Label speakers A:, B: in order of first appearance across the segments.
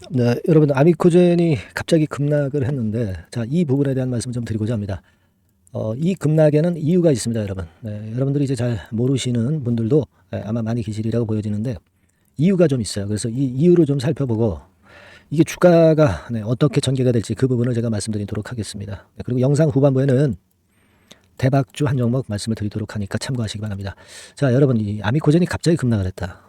A: 네, 여러분 아미코젠이 갑자기 급락을 했는데 자, 이 부분에 대한 말씀 좀 드리고자 합니다. 이 급락에는 이유가 있습니다, 여러분. 네, 여러분들이 이제 잘 모르시는 분들도 아마 많이 계시리라고 보여지는데 이유가 좀 있어요. 그래서 이 이유를 좀 살펴보고 이게 주가가 어떻게 전개가 될지 그 부분을 제가 말씀드리도록 하겠습니다. 네, 그리고 영상 후반부에는 대박주 한 종목 말씀을 드리도록 하니까 참고하시기 바랍니다. 자, 여러분 이 아미코젠이 갑자기 급락을 했다.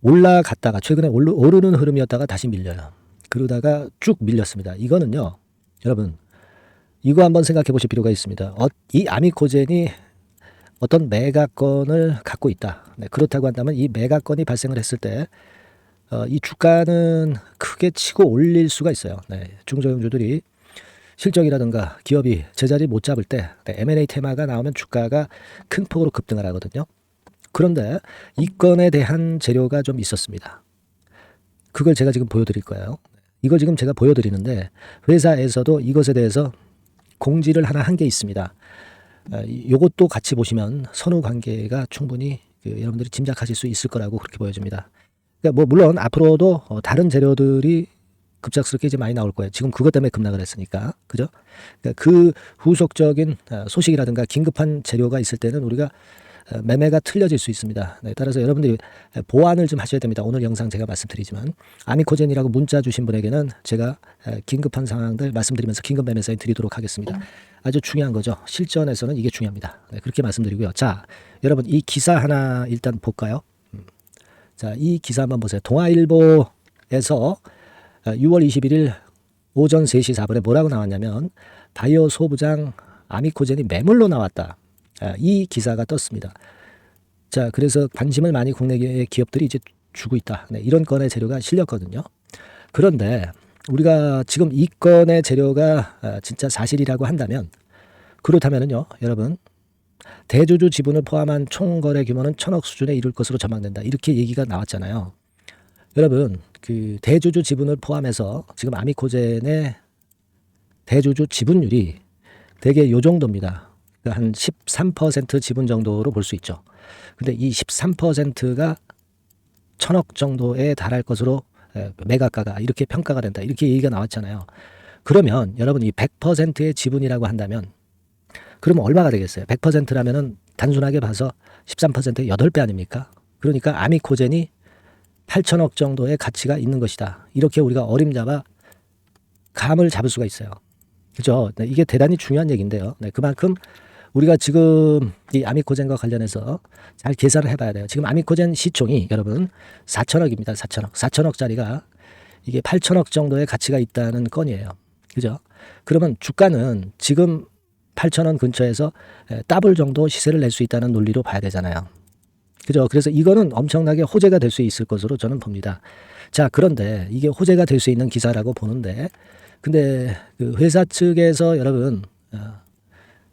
A: 올라갔다가 최근에 오르는 흐름이었다가 다시 밀려요. 그러다가 쭉 밀렸습니다. 이거는요, 여러분 이거 한번 생각해 보실 필요가 있습니다. 이 아미코젠이 어떤 매각건을 갖고 있다. 네, 그렇다고 한다면 이 매각건이 발생을 했을 때 이 주가는 크게 치고 올릴 수가 있어요. 네, 중소형주들이 실적이라든가 기업이 제자리 못 잡을 때 M&A 테마가 나오면 주가가 큰 폭으로 급등을 하거든요. 그런데 이 건에 대한 재료가 좀 있었습니다. 그걸 제가 지금 보여드릴 거예요. 이걸 지금 제가 보여드리는데 회사에서도 이것에 대해서 공지를 하나 한 게 있습니다. 이것도 같이 보시면 선후 관계가 충분히 여러분들이 짐작하실 수 있을 거라고 그렇게 보여집니다. 그러니까 뭐 물론 앞으로도 다른 재료들이 급작스럽게 이제 많이 나올 거예요. 지금 그것 때문에 급락을 했으니까. 그죠? 그러니까 그 후속적인 소식이라든가 긴급한 재료가 있을 때는 우리가 매매가 틀려질 수 있습니다. 네, 따라서 여러분들이 보완을 좀 하셔야 됩니다. 오늘 영상 제가 말씀드리지만 아미코젠이라고 문자 주신 분에게는 제가 긴급한 상황들 말씀드리면서 긴급 매매 사인 드리도록 하겠습니다. 아주 중요한 거죠. 실전에서는 이게 중요합니다. 네, 그렇게 말씀드리고요. 자, 여러분 이 기사 하나 일단 볼까요? 자, 이 기사 한번 보세요. 동아일보에서 6월 21일 오전 3시 4분에 뭐라고 나왔냐면 바이오 소부장 아미코젠이 매물로 나왔다. 이 기사가 떴습니다. 자, 그래서 관심을 많이 국내 기업들이 이제 주고 있다. 네, 이런 건의 재료가 실렸거든요. 그런데 우리가 지금 이 건의 재료가 진짜 사실이라고 한다면 그렇다면은요, 여러분 대주주 지분을 포함한 총 거래 규모는 1,000억 수준에 이를 것으로 전망된다. 이렇게 얘기가 나왔잖아요. 여러분 그 대주주 지분을 포함해서 지금 아미코젠의 대주주 지분율이 대개 요 정도입니다. 한 13% 지분 정도로 볼 수 있죠. 근데 이 13%가 1,000억 정도에 달할 것으로 매각가가 이렇게 평가가 된다. 이렇게 얘기가 나왔잖아요. 그러면 여러분 이 100%의 지분이라고 한다면 그러면 얼마가 되겠어요? 100%라면은 단순하게 봐서 13%의 8배 아닙니까? 그러니까 아미코젠이 8천억 정도의 가치가 있는 것이다. 이렇게 우리가 어림잡아 감을 잡을 수가 있어요. 그죠? 네, 이게 대단히 중요한 얘기인데요. 네, 그만큼 우리가 지금 이 아미코젠과 관련해서 잘 계산을 해봐야 돼요. 지금 아미코젠 시총이 여러분 4천억입니다. 4천억. 4천억짜리가 이게 8천억 정도의 가치가 있다는 건이에요. 그죠? 그러면 주가는 지금 8천원 근처에서 더블 정도 시세를 낼 수 있다는 논리로 봐야 되잖아요. 그죠? 그래서 이거는 엄청나게 호재가 될 수 있을 것으로 저는 봅니다. 자, 그런데 이게 호재가 될 수 있는 기사라고 보는데, 근데 그 회사 측에서 여러분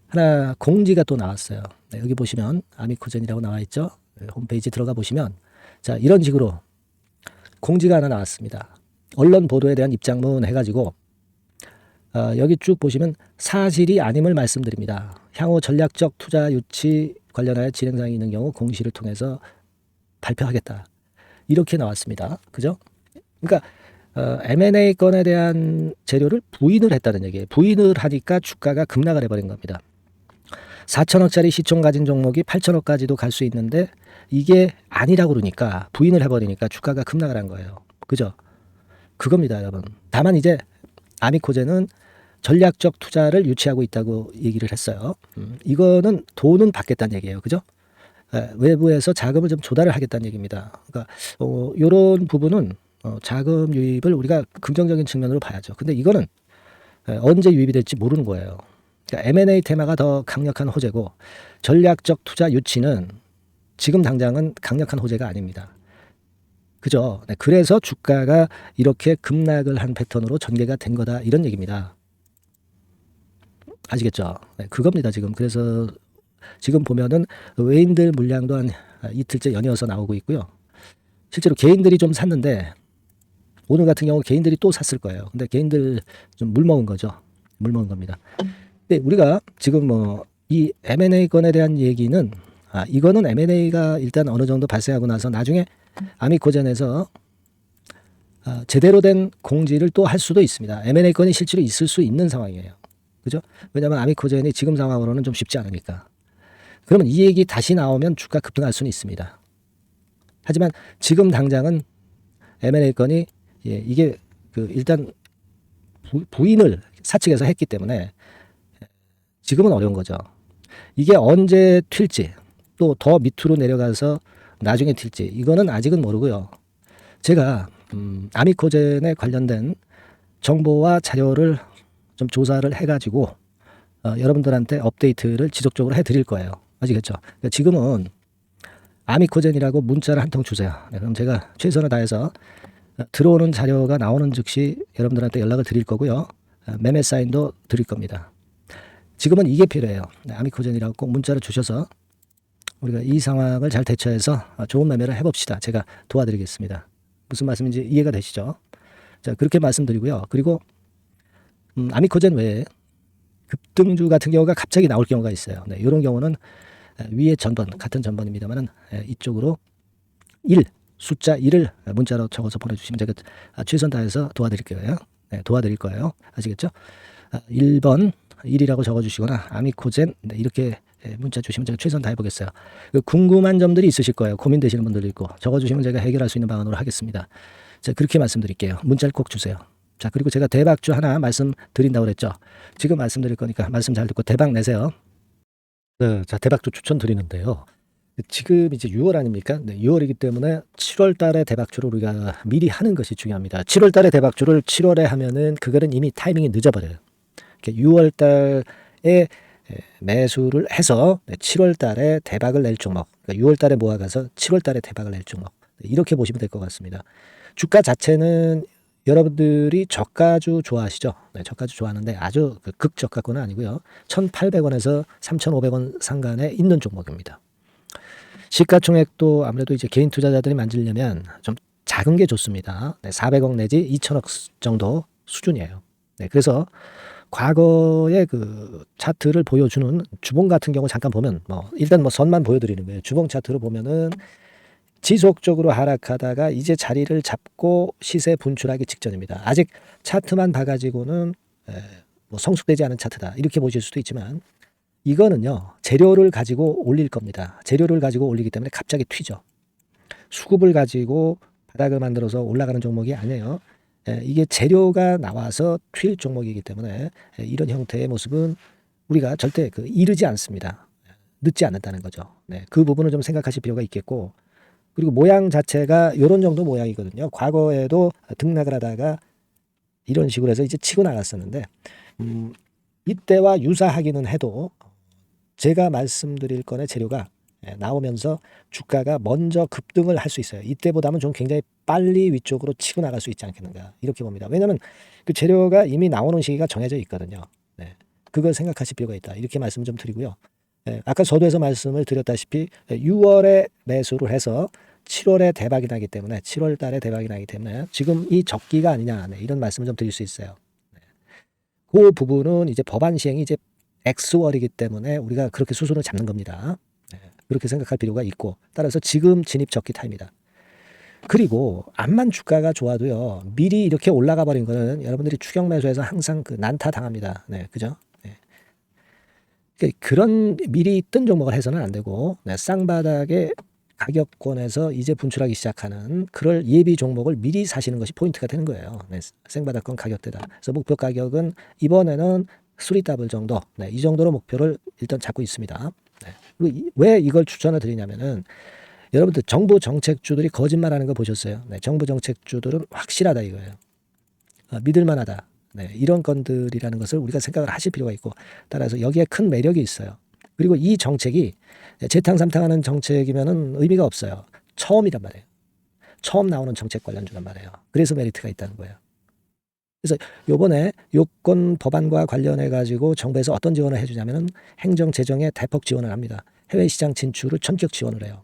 A: 하나 공지가 또 나왔어요. 네, 여기 보시면 아미코젠이라고 나와 있죠. 홈페이지 들어가 보시면 자, 이런 식으로 공지가 하나 나왔습니다. 언론 보도에 대한 입장문 해가지고 여기 쭉 보시면 사실이 아님을 말씀드립니다. 향후 전략적 투자 유치 관련하여 진행사항이 있는 경우 공시를 통해서 발표하겠다. 이렇게 나왔습니다. 그죠? 그러니까 M&A 건에 대한 재료를 부인을 했다는 얘기예요. 부인을 하니까 주가가 급락을 해버린 겁니다. 4천억짜리 시총 가진 종목이 8천억까지도 갈 수 있는데 이게 아니라고 그러니까 부인을 해버리니까 주가가 급락을 한 거예요. 그죠? 그겁니다, 여러분. 다만 이제 아미코젠은 전략적 투자를 유치하고 있다고 얘기를 했어요. 이거는 돈은 받겠다는 얘기예요. 그죠? 외부에서 자금을 좀 조달을 하겠다는 얘기입니다. 그러니까 이런 부분은 자금 유입을 우리가 긍정적인 측면으로 봐야죠. 근데 이거는 언제 유입이 될지 모르는 거예요. 그러니까 M&A 테마가 더 강력한 호재고 전략적 투자 유치는 지금 당장은 강력한 호재가 아닙니다. 그죠? 네, 그래서 주가가 이렇게 급락을 한 패턴으로 전개가 된 거다. 이런 얘기입니다. 아시겠죠? 네, 그겁니다, 지금. 그래서 지금 보면은 외인들 물량도 한 이틀째 연이어서 나오고 있고요. 실제로 개인들이 좀 샀는데 오늘 같은 경우 개인들이 또 샀을 거예요. 근데 개인들 좀 물먹은 거죠. 물먹은 겁니다. 근데 우리가 지금 뭐 이 M&A 건에 대한 얘기는 이거는 M&A가 일단 어느 정도 발생하고 나서 나중에 아미코젠에서 제대로 된 공지를 또 할 수도 있습니다. M&A 건이 실제로 있을 수 있는 상황이에요. 그죠? 왜냐하면 아미코젠이 지금 상황으로는 좀 쉽지 않으니까. 그러면 이 얘기 다시 나오면 주가 급등할 수는 있습니다. 하지만 지금 당장은 M&A 건이 이게 일단 부인을 사측에서 했기 때문에 지금은 어려운 거죠. 이게 언제 튈지 또 더 밑으로 내려가서 나중에 튈지 이거는 아직은 모르고요. 제가 아미코젠에 관련된 정보와 자료를 좀 조사를 해가지고 여러분들한테 업데이트를 지속적으로 해드릴 거예요. 아시겠죠? 그러니까 지금은 아미코젠이라고 문자를 한 통 주세요. 네, 그럼 제가 최선을 다해서 들어오는 자료가 나오는 즉시 여러분들한테 연락을 드릴 거고요. 매매 사인도 드릴 겁니다. 지금은 이게 필요해요. 네, 아미코젠이라고 꼭 문자를 주셔서 우리가 이 상황을 잘 대처해서 좋은 매매를 해봅시다. 제가 도와드리겠습니다. 무슨 말씀인지 이해가 되시죠? 자, 그렇게 말씀드리고요. 그리고 아미코젠 외에 급등주 같은 경우가 갑자기 나올 경우가 있어요. 네, 이런 경우는 위에 전번, 같은 전번입니다만 이쪽으로 1, 숫자 1을 문자로 적어서 보내주시면 제가 최선 다해서 도와드릴게요. 네, 도와드릴 거예요. 아시겠죠? 1번 1이라고 적어주시거나 아미코젠 네, 이렇게 문자 주시면 제가 최선 다해보겠어요. 궁금한 점들이 있으실 거예요. 고민되시는 분들도 있고 적어주시면 제가 해결할 수 있는 방안으로 하겠습니다. 자, 그렇게 말씀드릴게요. 문자를 꼭 주세요. 자, 그리고 제가 대박주 하나 말씀드린다고 그랬죠. 지금 말씀드릴 거니까 말씀 잘 듣고 대박 내세요. 네, 자, 대박주 추천드리는데요. 지금 이제 6월 아닙니까? 네, 6월이기 때문에 7월 달에 대박주를 우리가 미리 하는 것이 중요합니다. 7월 달에 대박주를 7월에 하면은 그거는 이미 타이밍이 늦어버려요. 6월 달에 매수를 해서 7월 달에 대박을 낼 종목, 그러니까 6월 달에 모아가서 7월 달에 대박을 낼 종목, 이렇게 보시면 될 것 같습니다. 주가 자체는 여러분들이 저가주 좋아하시죠? 네, 저가주 좋아하는데 아주 극저가권은 아니고요. 1,800원에서 3,500원 상간에 있는 종목입니다. 시가총액도 아무래도 이제 개인 투자자들이 만지려면 좀 작은 게 좋습니다. 네, 400억 내지 2천억 정도 수준이에요. 네, 그래서 과거의 그 차트를 보여주는 주봉 같은 경우 잠깐 보면 일단 선만 보여드리는 거예요. 주봉 차트를 보면은 지속적으로 하락하다가 이제 자리를 잡고 시세 분출하기 직전입니다. 아직 차트만 봐가지고는 성숙되지 않은 차트다 이렇게 보실 수도 있지만 이거는요 재료를 가지고 올릴 겁니다. 재료를 가지고 올리기 때문에 갑자기 튀죠. 수급을 가지고 바닥을 만들어서 올라가는 종목이 아니에요. 이게 재료가 나와서 튈 종목이기 때문에 이런 형태의 모습은 우리가 절대 이르지 않습니다. 늦지 않는다는 거죠. 네, 그 부분을 좀 생각하실 필요가 있겠고 그리고 모양 자체가 이런 정도 모양이거든요. 과거에도 등락을 하다가 이런 식으로 해서 이제 치고 나갔었는데 이때와 유사하기는 해도 제가 말씀드릴 건의 재료가 나오면서 주가가 먼저 급등을 할 수 있어요. 이때보다는 좀 굉장히 빨리 위쪽으로 치고 나갈 수 있지 않겠는가 이렇게 봅니다. 왜냐하면 그 재료가 이미 나오는 시기가 정해져 있거든요. 네, 그걸 생각하실 필요가 있다. 이렇게 말씀 좀 드리고요. 아까 서두에서 말씀을 드렸다시피 6월에 매수를 해서 7월에 대박이 나기 때문에 7월 달에 대박이 나기 때문에 지금 이 적기가 아니냐 이런 말씀을 좀 드릴 수 있어요. 그 부분은 이제 법안 시행이 이제 X월이기 때문에 우리가 그렇게 수순을 잡는 겁니다. 그렇게 생각할 필요가 있고 따라서 지금 진입 적기 타입니다. 그리고 암만 주가가 좋아도요 미리 이렇게 올라가 버린 거는 여러분들이 추격 매수해서 항상 난타 당합니다. 네, 그죠? 그런 미리 뜬 종목을 해서는 안 되고 쌍바닥의 가격권에서 이제 분출하기 시작하는 그럴 예비 종목을 미리 사시는 것이 포인트가 되는 거예요. 네, 생바닥권 가격대다. 그래서 목표 가격은 이번에는 3더블 정도, 이 정도로 목표를 일단 잡고 있습니다. 그리고 왜 이걸 추천을 드리냐면은 여러분들 정부 정책주들이 거짓말하는 거 보셨어요? 정부 정책주들은 확실하다 이거예요. 믿을만하다. 이런 건들이라는 것을 우리가 생각을 하실 필요가 있고 따라서 여기에 큰 매력이 있어요. 그리고 이 정책이 재탕삼탕하는 정책이면은 의미가 없어요. 처음이란 말이에요. 처음 나오는 정책 관련주란 말이에요. 그래서 메리트가 있다는 거예요. 그래서 요번에 요건 법안과 관련해 가지고 정부에서 어떤 지원을 해주냐면은 행정 재정에 대폭 지원을 합니다. 해외 시장 진출을 전격 지원을 해요.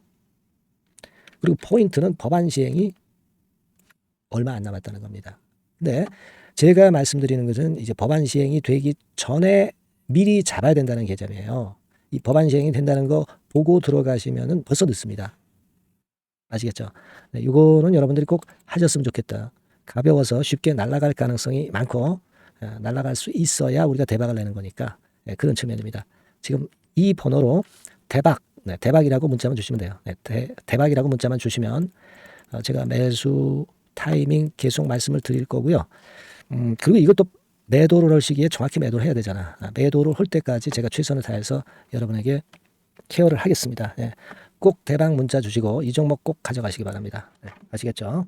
A: 그리고 포인트는 법안 시행이 얼마 안 남았다는 겁니다. 근데 제가 말씀드리는 것은 이제 법안 시행이 되기 전에 미리 잡아야 된다는 개념이에요. 이 법안 시행이 된다는 거 보고 들어가시면은 벌써 늦습니다. 아시겠죠? 이거는 여러분들이 꼭 하셨으면 좋겠다. 가벼워서 쉽게 날아갈 가능성이 많고 날아갈 수 있어야 우리가 대박을 내는 거니까 그런 측면입니다. 지금 이 번호로 대박, 대박이라고 문자만 주시면 돼요. 대박이라고 문자만 주시면 제가 매수 타이밍 계속 말씀을 드릴 거고요. 그리고 이것도 매도를 할 시기에 정확히 매도를 해야 되잖아. 매도를 할 때까지 제가 최선을 다해서 여러분에게 케어를 하겠습니다. 꼭 대박 문자 주시고 이 종목 꼭 가져가시기 바랍니다. 아시겠죠?